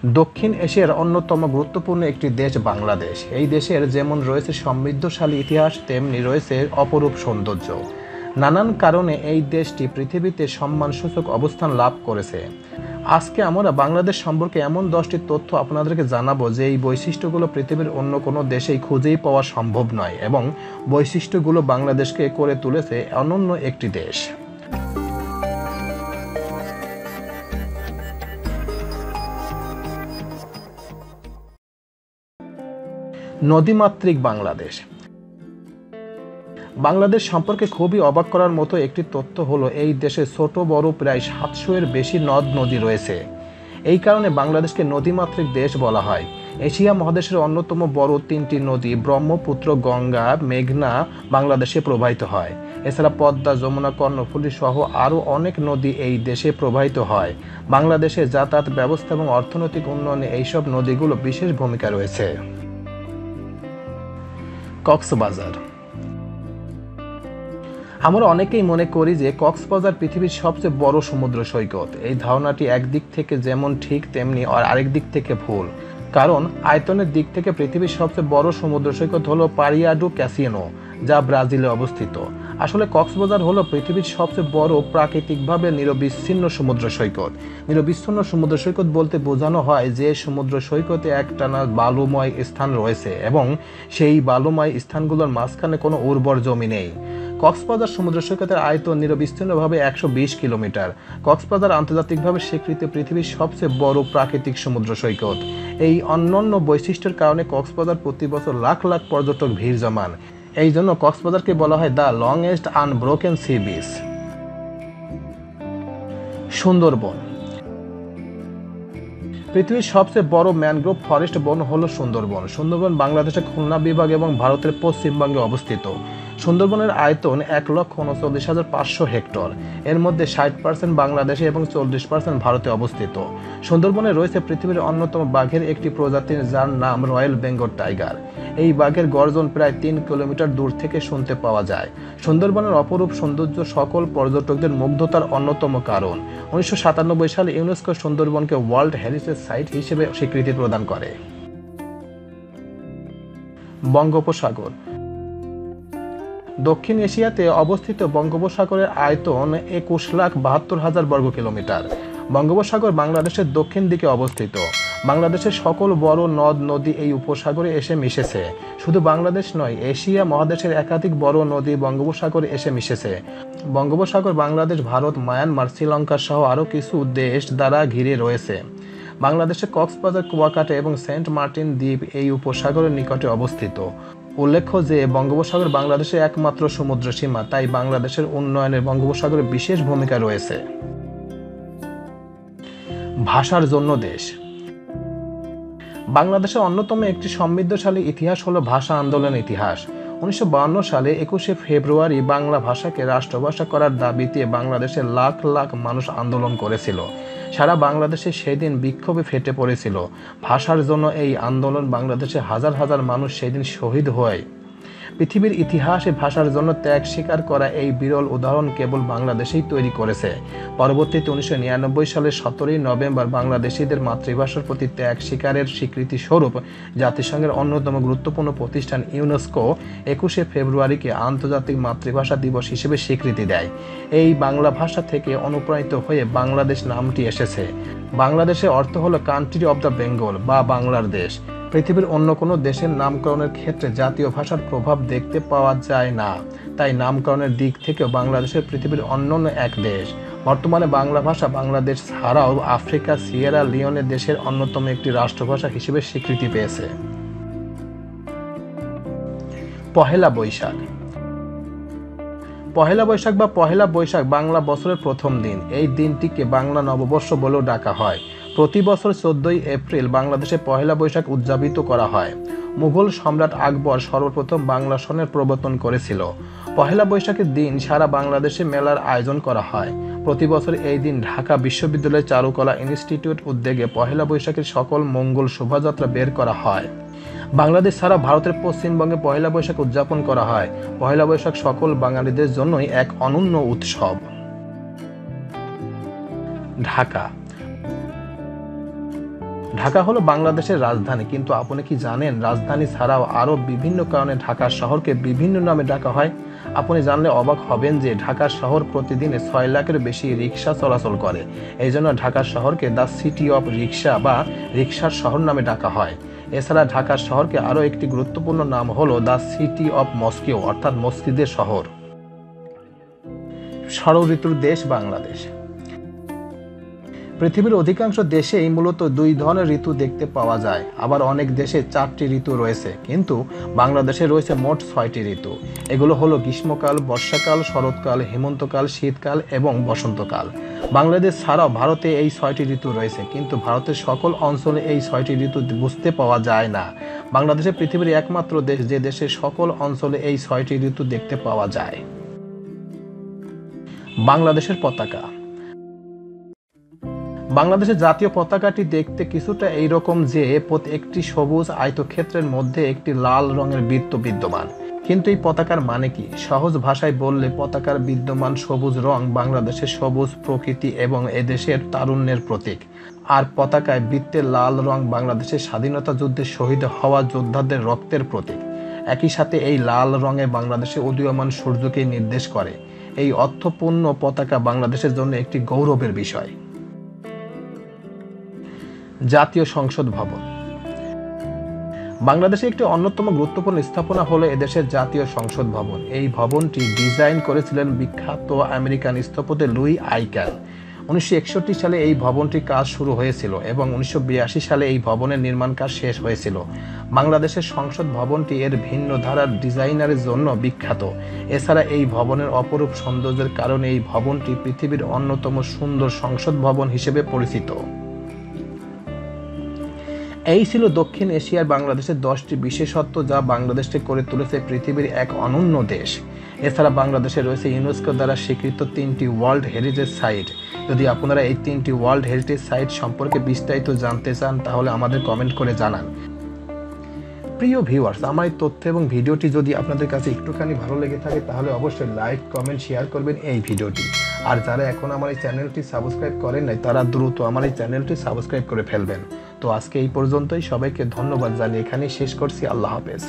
দক্ষিণ এশিয়ার অন্যতম গুরুত্বপূর্ণ একটি দেশ বাংলাদেশ। এই দেশের যেমন রয়েছে সমৃদ্ধশালী ইতিহাস, তেমনি রয়েছে অপরূপ সৌন্দর্য। নানান কারণে এই দেশটি পৃথিবীতে সম্মানসূচক অবস্থান লাভ করেছে। আজকে আমরা বাংলাদেশ সম্পর্কে এমন 10টি তথ্য আপনাদেরকে জানাবো যে এই বৈশিষ্ট্যগুলো পৃথিবীর অন্য কোনো দেশেই খুঁজেই পাওয়া সম্ভব নয়, এবং বৈশিষ্ট্যগুলো বাংলাদেশকে করে তুলেছে অনন্য একটি দেশ। নদীমাতৃক বাংলাদেশ। বাংলাদেশ সম্পর্কে খুবই অবাক করার মতো একটি তথ্য হলো এই দেশে ছোট বড় প্রায় 700-এর বেশি নদ নদী রয়েছে। এই কারণে বাংলাদেশকে নদীমাতৃক দেশ বলা হয়। এশিয়া মহাদেশের অন্যতম বড় 3টি নদী ব্রহ্মপুত্র, গঙ্গা, মেঘনা বাংলাদেশে প্রবাহিত হয়। এছাড়া পদ্মা, যমুনা, কর্ণফুলী সহ আরও অনেক নদী এই দেশে প্রবাহিত হয়। বাংলাদেশের যাতায়াত ব্যবস্থা এবং অর্থনৈতিক উন্নয়নে এইসব নদীগুলো বিশেষ ভূমিকা রয়েছে। কক্সবাজার। আমরা অনেকেই মনে করি যে কক্সবাজার পৃথিবীর সবচেয়ে বড় সমুদ্র সৈকত। এই ধারণাটি একদিক থেকে যেমন ঠিক, তেমনি আরেক দিক থেকে ভুল। কারণ আয়তনের দিক থেকে পৃথিবীর সবচেয়ে বড় সমুদ্র সৈকত হলো পারিয়া ডু ক্যাসিনো, যা ব্রাজিলে অবস্থিত। আসলে কক্সবাজার হলো পৃথিবীর সবচেয়ে বড় প্রাকৃতিকভাবে নিরবিচ্ছিন্ন সমুদ্র সৈকত। নিরবিচ্ছিন্ন সমুদ্র সৈকত বলতে বোঝানো হয় যে সমুদ্র সৈকতে একটানা বালুময় স্থান রয়েছে এবং সেই বালুময় স্থানগুলোর মাঝখানে কোনো উর্বর জমি নেই। কক্সবাজার সমুদ্র সৈকতের আয়তন নিরবিচ্ছিন্নভাবে 120 কিলোমিটার। কক্সবাজার আন্তর্জাতিকভাবে স্বীকৃত পৃথিবীর সবচেয়ে বড় প্রাকৃতিক সমুদ্র সৈকত। এই অনন্য বৈশিষ্ট্যের কারণে কক্সবাজার প্রতি বছর লাখ লাখ পর্যটক ভিড় জমান। এই জন্য কক্সবাজারকে বলা হয় the longest unbroken sea beach. Sundarban. পৃথিবীর সবচেয়ে বড় ম্যানগ্রোভ ফরেস্ট বন হলো সুন্দরবন। সুন্দরবন বাংলাদেশের খুলনা বিভাগ এবং ভারতের পশ্চিমবঙ্গে অবস্থিত। সুন্দরবনের আয়তন 1,39,500 হেক্টর। এর মধ্যে 60% বাংলাদেশে এবং 40% ভারতে অবস্থিত। সুন্দরবনে রয়েছে পৃথিবীর অন্যতম বাঘের একটি প্রজাতি, যার নাম রয়্যাল বেঙ্গল টাইগার। এই বাঘের গর্জন প্রায় 3 কিলোমিটার দূর থেকে শুনতে পাওয়া যায়। সুন্দরবনের অপরূপ সৌন্দর্য সকল পর্যটকদের মুগ্ধতার অন্যতম কারণ। 1997 সালে ইউনেস্কো সুন্দরবনকে ওয়ার্ল্ড হেরিটেজ সাইট হিসেবে স্বীকৃতি প্রদান করে। বঙ্গোপসাগর। দক্ষিণ এশিয়াতে অবস্থিত বঙ্গোপসাগরের আয়তন 21,72,000 বর্গ কিলোমিটার। বঙ্গোপসাগর বাংলাদেশের দক্ষিণ দিকে অবস্থিত। বাংলাদেশের সকল বড় নদ নদী এই উপসাগরে এসে মিশেছে। শুধু বাংলাদেশ নয়, এশিয়া মহাদেশের একাধিক বড় নদী বঙ্গোপসাগরে এসে মিশেছে। বঙ্গোপসাগর বাংলাদেশ, ভারত, মায়ানমার, শ্রীলঙ্কা সহ আরও কিছু দেশ দ্বারা ঘিরে রয়েছে। বাংলাদেশের কক্সবাজার, কুয়াকাটা এবং সেন্ট মার্টিন দ্বীপ এই উপসাগরের নিকটে অবস্থিত। উল্লেখ্য যে বঙ্গোপসাগর বাংলাদেশের একমাত্র সমুদ্র সীমা, তাই বাংলাদেশের উন্নয়নে বঙ্গোপসাগরের বিশেষ ভূমিকা রয়েছে। ভাষার জন্য দেশ। বাংলাদেশের অন্যতম একটি সমৃদ্ধশালী ইতিহাস হলো ভাষা আন্দোলনের ইতিহাস। 1952 সালে 21শে ফেব্রুয়ারি বাংলা ভাষাকে রাষ্ট্রভাষা করার দাবিতে বাংলাদেশের লাখ লাখ মানুষ আন্দোলন করেছিল। সারা বাংলাদেশে সেদিন বিক্ষোভে ফেটে পড়েছিল। ভাষার জন্য এই আন্দোলন বাংলাদেশে হাজার হাজার মানুষ সেদিন শহীদ হয়। পৃথিবীর ইতিহাসে ভাষার জন্য ত্যাগ স্বীকার করা এই বিরল উদাহরণ কেবল বাংলাদেশেই তৈরি করেছে। পরবর্তীতে 1999 সালের 17 নভেম্বর বাংলাদেশিদের মাতৃভাষার প্রতি ত্যাগ স্বীকারের স্বীকৃতি স্বরূপ জাতিসংঘের অন্যতম গুরুত্বপূর্ণ প্রতিষ্ঠান ইউনেস্কো 21শে ফেব্রুয়ারিকে আন্তর্জাতিক মাতৃভাষা দিবস হিসেবে স্বীকৃতি দেয়। এই বাংলা ভাষা থেকে অনুপ্রাণিত হয়ে বাংলাদেশ নামটি এসেছে। বাংলাদেশের অর্থ হলো কান্ট্রি অব দ্য বেঙ্গল বা বাংলার দেশ। পৃথিবীর অন্য কোনো দেশের নামকরণের ক্ষেত্রে জাতীয় ভাষার প্রভাব দেখতে পাওয়া যায় না, তাই নামকরণের দিক থেকেও বাংলাদেশের পৃথিবীর অন্যান্য এক দেশ। বর্তমানে বাংলা ভাষা বাংলাদেশ ছাড়াও আফ্রিকা সিয়েরা লিওনে দেশের অন্যতম একটি রাষ্ট্রভাষা হিসেবে স্বীকৃতি পেয়েছে। পহেলা বৈশাখ। পহেলা বৈশাখ বা পহেলা বৈশাখ বাংলা বছরের প্রথম দিন। এই দিনটিকে বাংলা নববর্ষ বলেও ডাকা হয়। প্রতি বছর 14 এপ্রিল বাংলাদেশে পহেলা বৈশাখ উদযাপিত করা হয়। মুঘল সম্রাট আকবর সর্বপ্রথম বাংলা সনের প্রবর্তন করেছিল। পহেলা বৈশাখের দিন সারা বাংলাদেশে মেলার আয়োজন করা হয়। প্রতি বছর এই দিন ঢাকা বিশ্ববিদ্যালয়ের চারুকলা ইনস্টিটিউট উদ্যোগে পহেলা বৈশাখের সকল মঙ্গল শোভাযাত্রা বের করা হয়। বাংলাদেশ ছাড়া ভারতের পশ্চিমবঙ্গে পহেলা বৈশাখ উদযাপন করা হয়। পহেলা বৈশাখ সকল বাঙালিদের জন্যই এক অনন্য উৎসব। ঢাকা। ঢাকা হলো বাংলাদেশের রাজধানী, কিন্তু আপনি কি জানেন রাজধানী ছাড়াও আরও বিভিন্ন কারণে ঢাকা শহরকে বিভিন্ন নামে ডাকা হয়? আপনি জানলে অবাক হবেন যে ঢাকা শহর প্রতিদিনে 6 লাখের বেশি রিক্সা চলাচল করে। এই জন্য ঢাকা শহরকে দ্য সিটি অফ রিক্সা বা রিক্সার শহর নামে ডাকা হয়। এছাড়া ঢাকা শহরকে আরও একটি গুরুত্বপূর্ণ নাম হলো দ্য সিটি অফ মস্কো, অর্থাৎ মসজিদের শহর। ষড় ঋতুর দেশ বাংলাদেশ। পৃথিবীর অধিকাংশ দেশেই মূলত 2 ধরনের ঋতু দেখতে পাওয়া যায়, আবার অনেক দেশে 4টি ঋতু রয়েছে, কিন্তু বাংলাদেশে রয়েছে মোট 6টি ঋতু। এগুলো হলো গ্রীষ্মকাল, বর্ষাকাল, শরৎকাল, হেমন্তকাল, শীতকাল এবং বসন্তকাল। বাংলাদেশ ছাড়াও ভারতে এই 6টি ঋতু রয়েছে, কিন্তু ভারতের সকল অঞ্চলে এই 6টি ঋতু বুঝতে পাওয়া যায় না। বাংলাদেশে পৃথিবীর একমাত্র দেশ যে দেশে সকল অঞ্চলে এই 6টি ঋতু দেখতে পাওয়া যায়। বাংলাদেশের পতাকা। বাংলাদেশের জাতীয় পতাকাটি দেখতে কিছুটা এইরকম, যে একটি সবুজ আয়তক্ষেত্রের মধ্যে একটি লাল রঙের বৃত্ত বিদ্যমান। কিন্তু এই পতাকার মানে কি? সহজ ভাষায় বললে পতাকার বিদ্যমান সবুজ রং বাংলাদেশের সবুজ প্রকৃতি এবং এদেশের তারুণ্যের প্রতীক। আর পতাকায় বৃত্তের লাল রং বাংলাদেশের স্বাধীনতা যুদ্ধে শহীদ হওয়া যোদ্ধাদের রক্তের প্রতীক। একই সাথে এই লাল রঙে বাংলাদেশে উদীয়মান সূর্যকে নির্দেশ করে। এই অর্থপূর্ণ পতাকা বাংলাদেশের জন্য একটি গৌরবের বিষয়। জাতীয় সংসদ ভবন। বাংলাদেশে একটি অন্যতম গুরুত্বপূর্ণ স্থাপনা হলো এদেশের জাতীয় সংসদ ভবন। এই ভবনটি ডিজাইন করেছিলেন বিখ্যাত আমেরিকান স্থপতি লুই আইক্যাল। 1961 সালে এই ভবনটির কাজ শুরু হয়েছিল এবং 1982 সালে এই ভবনের নির্মাণ কাজ শেষ হয়েছিল। বাংলাদেশের সংসদ ভবনটি এর ভিন্ন ধারার ডিজাইনারের জন্য বিখ্যাত। এছাড়া এই ভবনের অপরূপ সৌন্দর্যের কারণে এই ভবনটি পৃথিবীর অন্যতম সুন্দর সংসদ ভবন হিসেবে পরিচিত। এই ছিল দক্ষিণ এশিয়ার বাংলাদেশের 10টি বিশেষত্ব, যা বাংলাদেশকে করে তুলেছে পৃথিবীর এক অনন্য দেশ। এছাড়া বাংলাদেশে রয়েছে ইউনেস্কো দ্বারা স্বীকৃত 3টি ওয়ার্ল্ড হেরিটেজ সাইট। যদি আপনারা এই 3টি ওয়ার্ল্ড হেরিটেজ সাইট সম্পর্কে বিস্তারিত জানতে চান, তাহলে আমাদের কমেন্ট করে জানান। প্রিয় ভিউয়ার্স, আমার এই তথ্য এবং ভিডিওটি যদি আপনাদের কাছে একটুখানি ভালো লেগে থাকে, তাহলে অবশ্যই লাইক, কমেন্ট, শেয়ার করবেন এই ভিডিওটি। আর যারা এখন আমার এই চ্যানেলটি সাবস্ক্রাইব করেন নাই, তারা দ্রুত আমার এই চ্যানেলটি সাবস্ক্রাইব করে ফেলবেন। তো আজকে এই পর্যন্তই। সবাইকে ধন্যবাদ জানিয়ে এখানেই শেষ করছি। আল্লাহ হাফেজ।